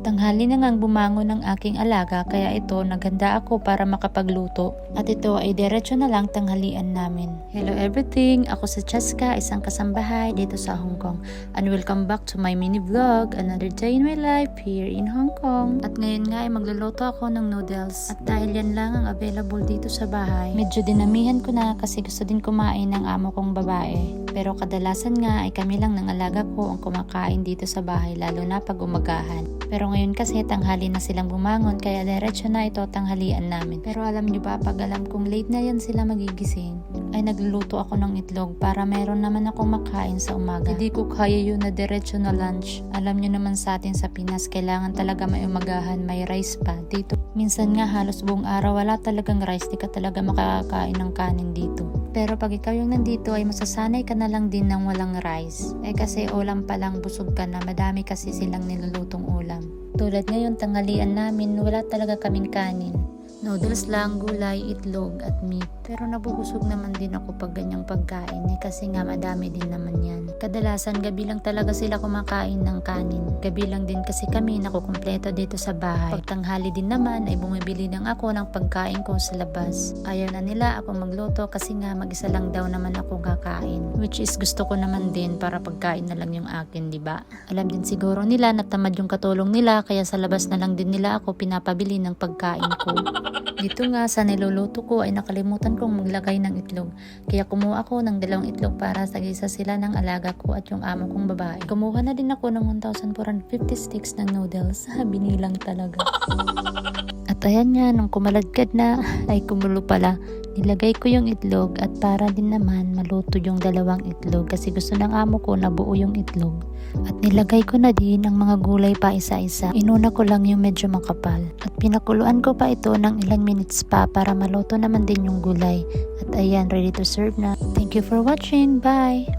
Tanghali na ngang bumangon ng aking alaga kaya ito naghanda ako para makapagluto. At ito ay diretso na lang tanghalian namin. Hello everything! Ako si Cheska, isang kasambahay dito sa Hong Kong. And welcome back to my mini vlog, another day in my life here in Hong Kong. At ngayon nga ay magluluto ako ng noodles. At dahil yan lang ang available dito sa bahay, medyo dinamihan ko na kasi gusto din kumain ng amo kong babae. Pero kadalasan nga ay kami lang ng alaga ko ang kumakain dito sa bahay, lalo na pag umagahan. Pero ngayon kasi tanghali na silang bumangon kaya diretso na ito tanghalian namin. Pero alam nyo ba, pag alam kong late na yan sila magigising, ay nagluluto ako ng itlog para meron naman akong makain sa umaga. Hindi ko kaya yun na diretso na lunch. Alam nyo naman sa atin sa Pinas, kailangan talaga may umagahan, may rice pa. Dito, minsan nga halos buong araw wala talagang rice, di ka talaga makakain ng kanin dito. Pero pag ikaw yung nandito ay masasanay ka na lang din ng walang rice. Eh kasi ulam pa lang busog ka na, madami kasi silang nilulutong ulam. Tulad ngayon tanghalian namin, wala talaga kaming kanin. Noodles lang, gulay, itlog at meat. Pero nabubusog naman din ako pag ganyang pagkain kasi nga madami din naman yan. Kadalasan gabi lang talaga sila kumakain ng kanin. Gabi lang din kasi kami nakukumpleto dito sa bahay. Pag tanghali din naman ay bumibili lang ako ng pagkain ko sa labas. Ayaw na nila ako magluto kasi nga mag-isa lang daw naman ako kakain. Which is gusto ko naman din para pagkain na lang yung akin, di ba? Alam din siguro nila na tamad yung katulong nila kaya sa labas na lang din nila ako pinapabili ng pagkain ko. Dito nga sa niluluto ko ay nakalimutan kong maglagay ng itlog. Kaya kumuha ako ng 2 itlog para sagisa sila ng alaga ko at yung amo kong babae. Kumuha na din ako ng 1,450 sticks ng noodles. Binilang talaga. At ayan nga, nung kumaladkad na, ay kumulo pala. Nilagay ko yung itlog at para din naman maluto yung 2 itlog kasi gusto ng amo ko na buo yung itlog. At nilagay ko na din ang mga gulay pa isa-isa. Inuna ko lang yung medyo makapal. At pinakuluan ko pa ito ng ilang minutes pa para maluto naman din yung gulay. At ayan, ready to serve na. Thank you for watching. Bye!